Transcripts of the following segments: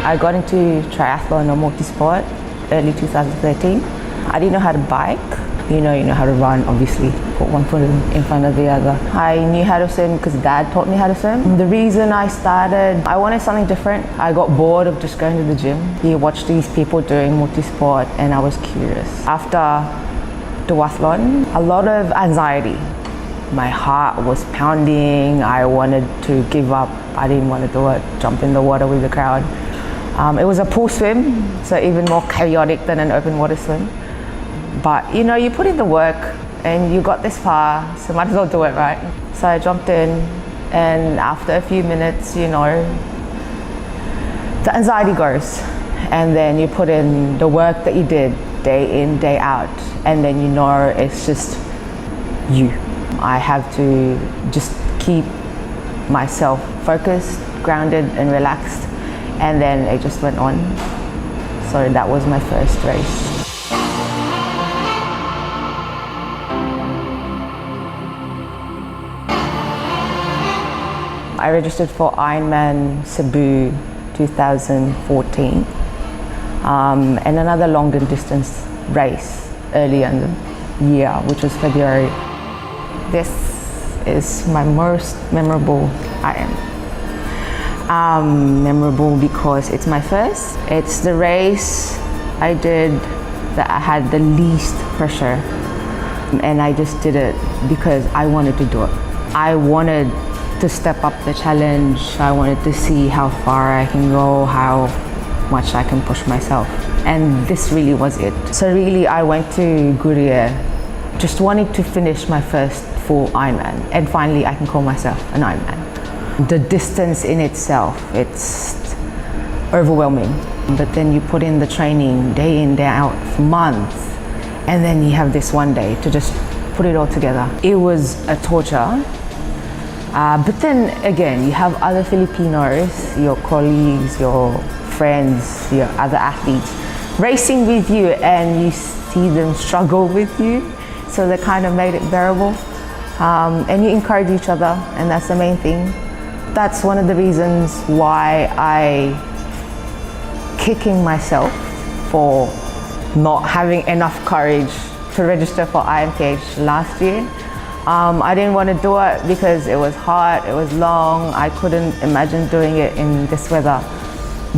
I got into triathlon or multisport early 2013. I didn't know how to bike. You know how to run, obviously. Put one foot in front of the other. I knew how to swim because Dad taught me how to swim. The reason I started, I wanted something different. I got bored of just going to the gym. You watch these people doing multisport and I was curious. After duathlon, a lot of anxiety. My heart was pounding. I wanted to give up. I didn't want to do it, jump in the water with the crowd. It was a pool swim, so even more chaotic than an open water swim. But you put in the work and you got this far, so might as well do it, right? So I jumped in, and after a few minutes, the anxiety goes. And then you put in the work that you did day in, day out, and then it's just you. I have to just keep myself focused, grounded and relaxed, and then it just went on. So that was my first race. I registered for Ironman Cebu 2014 and another longer distance race earlier in the year, which was February. This is my most memorable Ironman. Memorable because it's my first. It's the race I did that I had the least pressure, and I just did it because I wanted to do it. I wanted to step up the challenge. I wanted to see how far I can go, how much I can push myself. And this really was it. So really I went to Korea just wanting to finish my first full Ironman, and finally I can call myself an Ironman. The distance in itself, it's overwhelming. But then you put in the training day in, day out for months, and then you have this one day to just put it all together. It was a torture. But then again, you have other Filipinos, your colleagues, your friends, your other athletes racing with you, and you see them struggle with you. So they kind of made it bearable. And you encourage each other, and that's the main thing. That's one of the reasons why I kicking myself for not having enough courage to register for IMTH last year. I didn't want to do it because it was hot, it was long, I couldn't imagine doing it in this weather.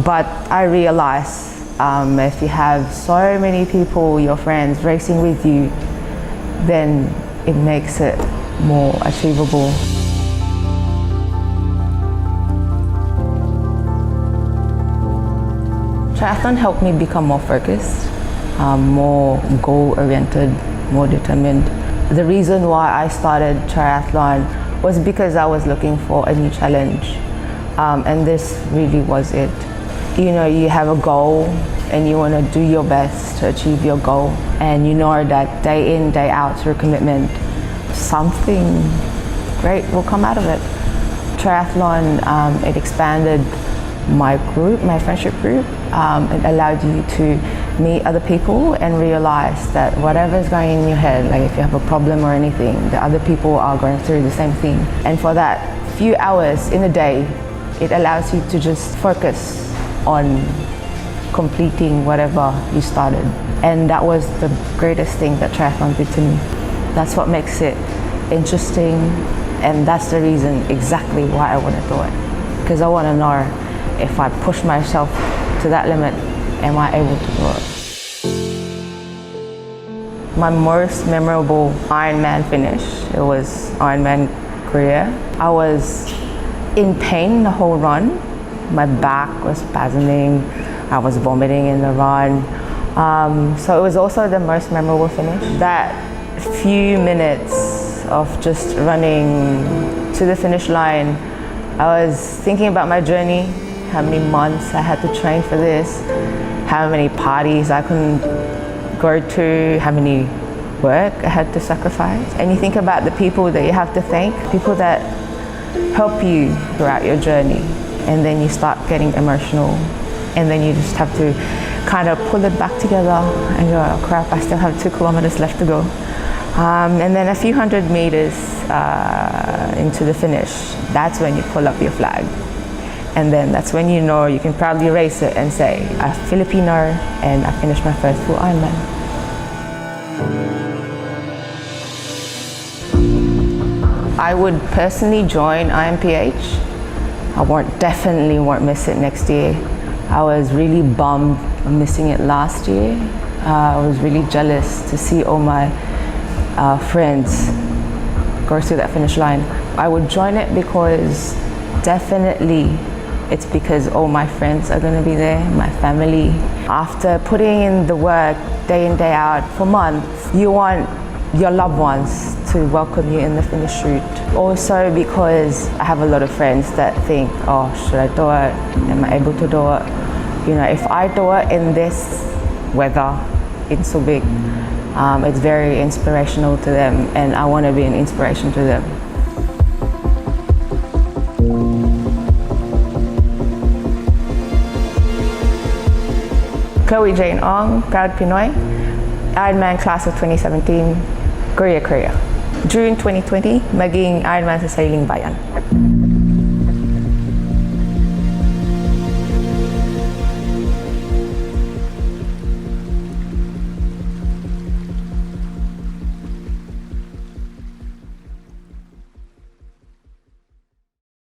But I realized if you have so many people, your friends, racing with you, then it makes it more achievable. Triathlon helped me become more focused, more goal-oriented, more determined. The reason why I started triathlon was because I was looking for a new challenge, and this really was it. You have a goal and you want to do your best to achieve your goal, and that day in, day out through commitment, something great will come out of it. Triathlon, it expanded my group, my friendship group. It allowed you to meet other people and realize that whatever's going in your head, like if you have a problem or anything, the other people are going through the same thing. And for that few hours in a day, it allows you to just focus on completing whatever you started. And that was the greatest thing that triathlon did to me. That's what makes it interesting, and that's the reason exactly why I want to do it. Because I want to know, if I push myself to that limit, am I able to do it? My most memorable Ironman finish, it was Ironman Korea. I was in pain the whole run. My back was spasming. I was vomiting in the run. So it was also the most memorable finish. That few minutes of just running to the finish line, I was thinking about my journey, how many months I had to train for this, how many parties I couldn't go to, how many work I had to sacrifice. And you think about the people that you have to thank, people that help you throughout your journey. And then you start getting emotional, and then you just have to kind of pull it back together and go, oh crap, I still have 2 kilometers left to go. And then a few hundred meters into the finish, that's when you pull up your flag. And then that's when you know you can proudly race it and say, I'm Filipino and I finished my first full Ironman. I would personally join IMPH. Definitely won't miss it next year. I was really bummed missing it last year. I was really jealous to see all my friends go through that finish line. I would join it because definitely it's because all my friends are going to be there, my family. After putting in the work day in, day out for months, you want your loved ones to welcome you in the finish route. Also because I have a lot of friends that think, oh, should I do it? Am I able to do it? You know, if I do it in this weather in Subic, it's very inspirational to them, and I want to be an inspiration to them. Chloe Jane Ong, proud Pinoy, Ironman class of 2017, Korea. June 2020, maging Ironman sa Sariling Bayan.